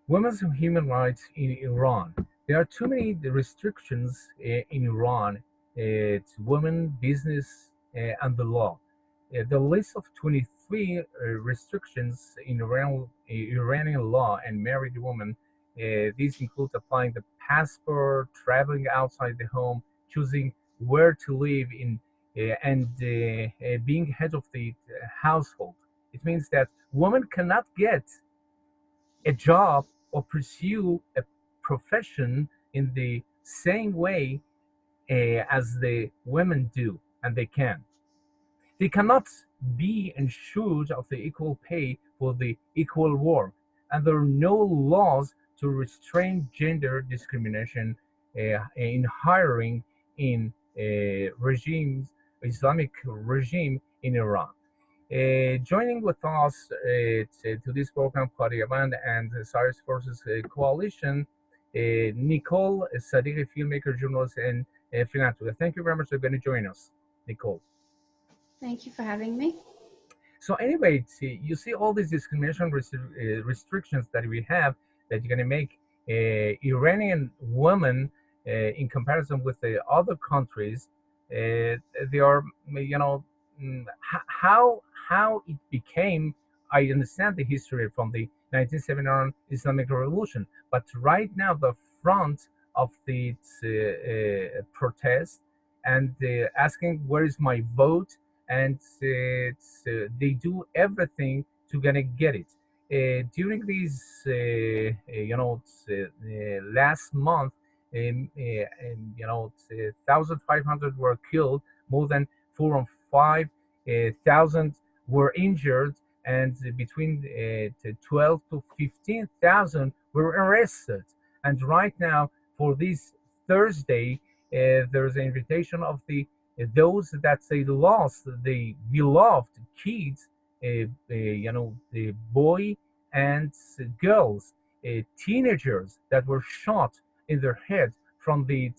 Women's human rights in Iran. There are too many restrictions in Iran. It's women, business, and the law. The list of 23 restrictions in Iranian law and married women. These include applying the passport, traveling outside the home, choosing where to live in, and being head of the household. It means that women cannot get a job or pursue a profession in the same way as the women do, and they can. They cannot be ensured of the equal pay for the equal work, and there are no laws to restrain gender discrimination in hiring in regimes, Islamic regime in Iran. Joining with us to this program, Pariavan and the Cyrus Forces Coalition, Nicole Sadiq, filmmaker, journalist, and philanthropist. Thank you very much for going to join us, Nicole. Thank you for having me. So anyway, you see all these discrimination restrictions that we have that you're going to make Iranian women in comparison with the other countries. They are, how it became. I understand the history from the 1979 Islamic Revolution, but right now the front of the protest and asking where is my vote, and they do everything to gonna get it. During these, last month, 1,500 were killed, more than 4 or 5,000 were injured, and between 12 to 15,000 were arrested. And right now, for this Thursday, there's an invitation of those that they lost the beloved kids, the boy and girls, teenagers that were shot in their head from the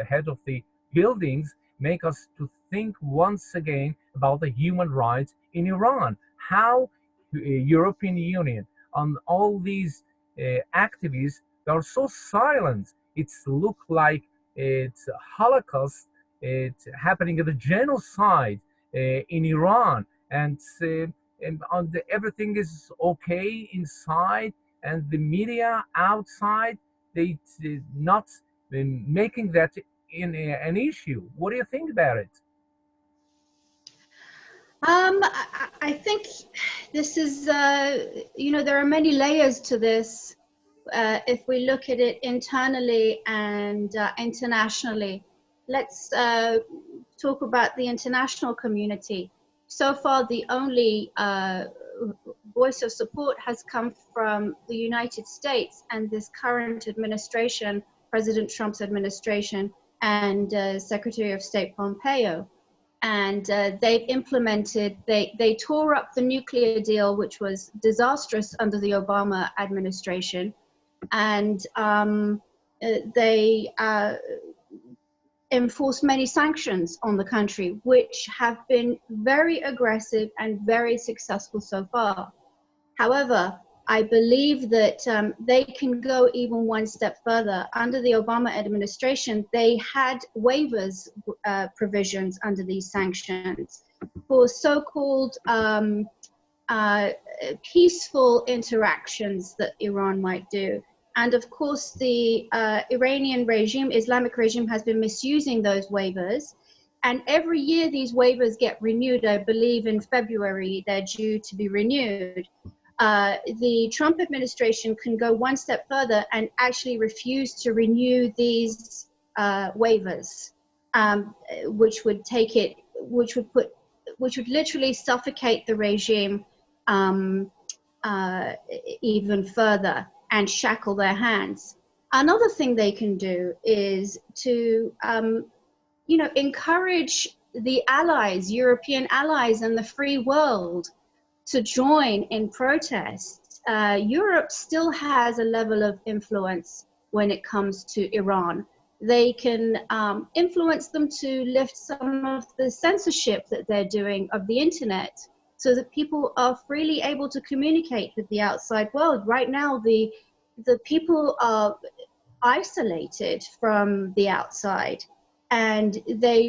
head of the buildings, make us to think once again about the human rights in Iran. How European Union on all these activists that are so silent. It's look like it's Holocaust. It's happening at the genocide in Iran, and everything is okay inside, and the media outside they not making that in an issue. What do you think about it? I think this is, there are many layers to this. If we look at it internally and internationally, let's talk about the international community. So far, the only voice of support has come from the United States and this current administration, President Trump's administration, and Secretary of State Pompeo. And they've implemented, they tore up the nuclear deal, which was disastrous under the Obama administration. And they enforced many sanctions on the country, which have been very aggressive and very successful so far. However, I believe that they can go even one step further. Under the Obama administration, they had waivers provisions under these sanctions for so-called peaceful interactions that Iran might do. And of course, the Iranian regime, Islamic regime, has been misusing those waivers. And every year these waivers get renewed. I believe in February they're due to be renewed. The Trump administration can go one step further and actually refuse to renew these waivers, which would take it, which would literally suffocate the regime even further and shackle their hands. Another thing they can do is to, encourage the allies, European allies, and the free world to join in protests. Europe still has a level of influence when it comes to Iran. They can influence them to lift some of the censorship that they're doing of the internet, so that people are freely able to communicate with the outside world. Right now, the people are isolated from the outside, and they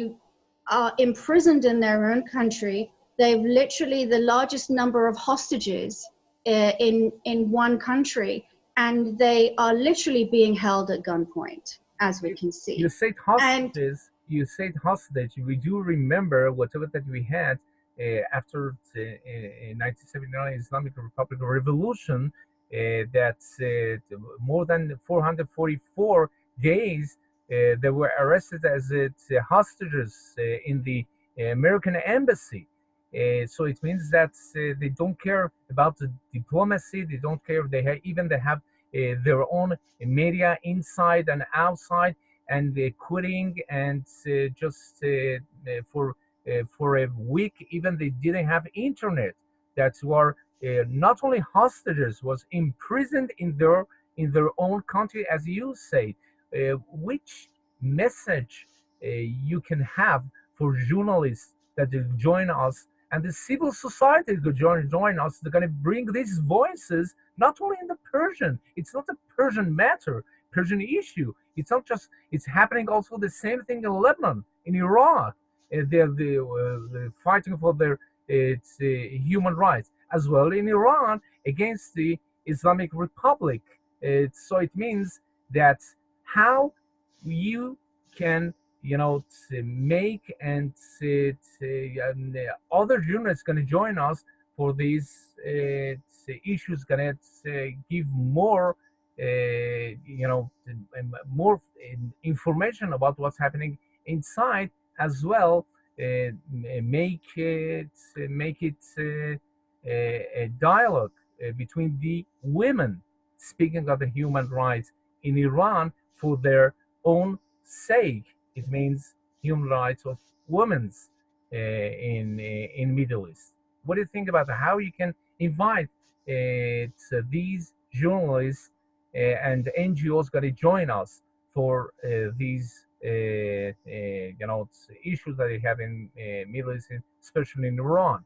are imprisoned in their own country. They've literally the largest number of hostages in one country, and they are literally being held at gunpoint, as we can see. You said hostages. You said hostage. We do remember whatever that we had after the 1979 Islamic Republic Revolution. That more than 444 days they were arrested as hostages in the American embassy. So it means that they don't care about the diplomacy. They don't care. They have their own media inside and outside, and quitting, and just for a week even they didn't have internet. That were not only hostages, was imprisoned in their own country, as you say. Which message you can have for journalists that join us, and the civil society to join us? They're going to bring these voices not only in the Persian. It's not a Persian matter, Persian issue. It's not just. It's happening also the same thing in Lebanon, in Iraq. They're fighting for their human rights, as well in Iran against the Islamic Republic. So it means that how you can, make and other journalists going to join us for these issues, going to give more more information about what's happening inside, as well. Make it a dialogue between the women speaking of the human rights in Iran for their own sake. It means human rights of women's in Middle East. What do you think about that? How you can invite these journalists and NGOs got to join us for these issues that they have in Middle East, especially in Iran?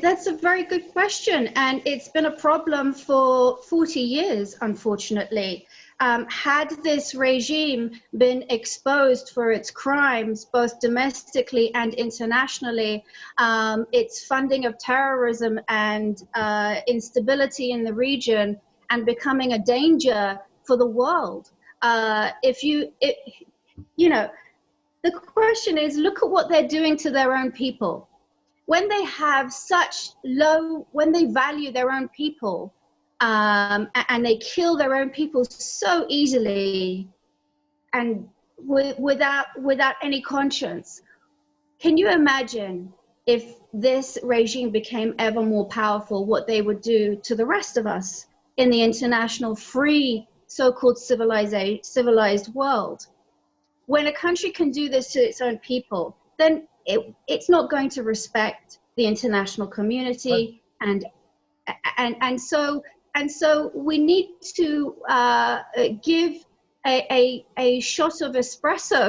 That's a very good question, and it's been a problem for 40 years, unfortunately. Had this regime been exposed for its crimes, both domestically and internationally, its funding of terrorism and instability in the region, and becoming a danger for the world, the question is, look at what they're doing to their own people. When they have when they value their own people, and they kill their own people so easily and without any conscience. Can you imagine if this regime became ever more powerful, what they would do to the rest of us in the international free so-called civilized world? When a country can do this to its own people, then it's not going to respect the international community, and so we need to give a shot of espresso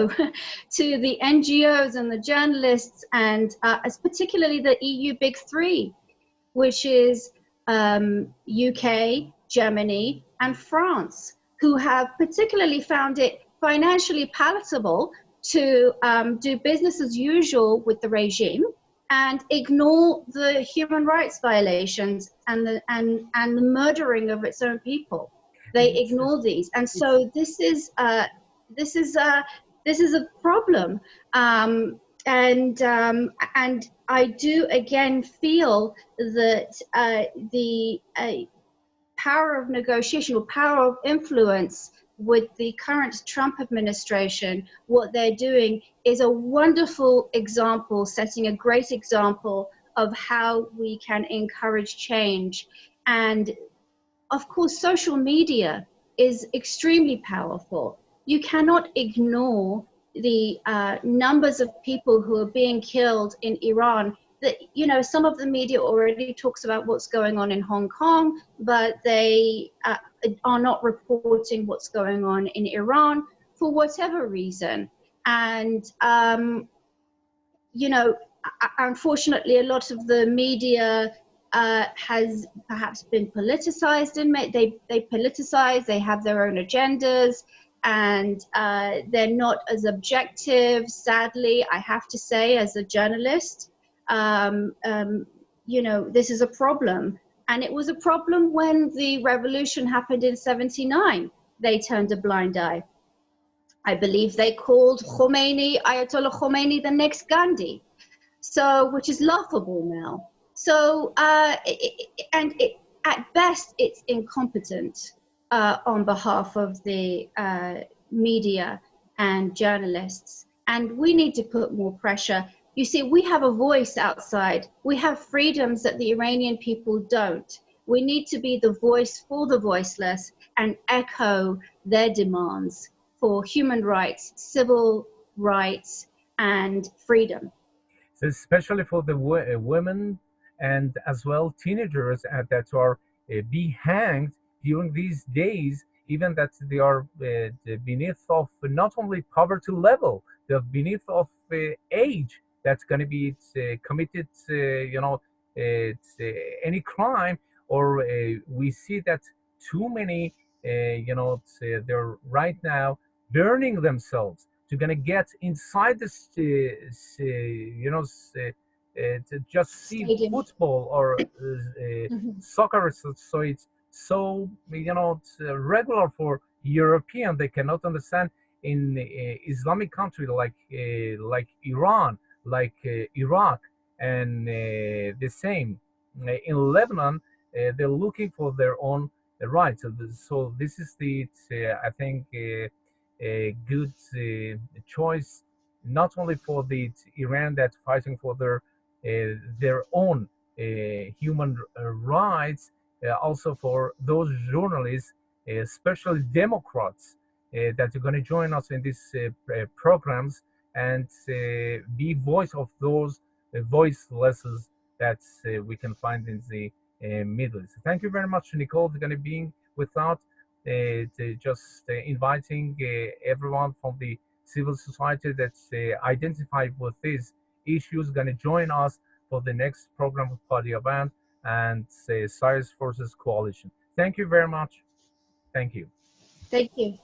to the NGOs and the journalists, and particularly the EU Big Three, which is UK, Germany, and France, who have particularly found it financially palatable to do business as usual with the regime and ignore the human rights violations and the murdering of its own people. They ignore these, and so this is a problem. And I do again feel that the power of negotiation or power of influence with the current Trump administration, what they're doing is a wonderful example, setting a great example of how we can encourage change. And of course, social media is extremely powerful. You cannot ignore the numbers of people who are being killed in Iran. That, some of the media already talks about what's going on in Hong Kong, but they are not reporting what's going on in Iran for whatever reason. And unfortunately, a lot of the media has perhaps been politicized. They politicize. They have their own agendas, and they're not as objective. Sadly, I have to say, as a journalist, you know, this is a problem. And it was a problem when the revolution happened in '79. They turned a blind eye. I believe they called Khomeini, Ayatollah Khomeini, the next Gandhi, so which is laughable now. So, at best, it's incompetent on behalf of the media and journalists. And we need to put more pressure. You see, we have a voice outside. We have freedoms that the Iranian people don't. We need to be the voice for the voiceless and echo their demands for human rights, civil rights, and freedom. So especially for the women and as well teenagers that are be hanged during these days, even that they are beneath of not only poverty level, they're beneath of age that's going to be committed, you know, any crime, or we see that too many, you know, they're right now burning themselves to gonna get inside this, you know, to just see Stadium. football or soccer. So it's so, you know, it's regular for European. They cannot understand in Islamic country like Iran, like Iraq, and the same in Lebanon. They're looking for their own rights. So this is the I think a good choice, not only for the Iran that's fighting for their own human rights, also for those journalists, especially Democrats, that are going to join us in these programs and be voice of those voicelesses that we can find in the Middle East. Thank you very much, Nicole, for going to be with us. Just inviting everyone from the civil society that's identified with these issues going to join us for the next program of Parliament and Science Forces Coalition. Thank you very much. Thank you. Thank you.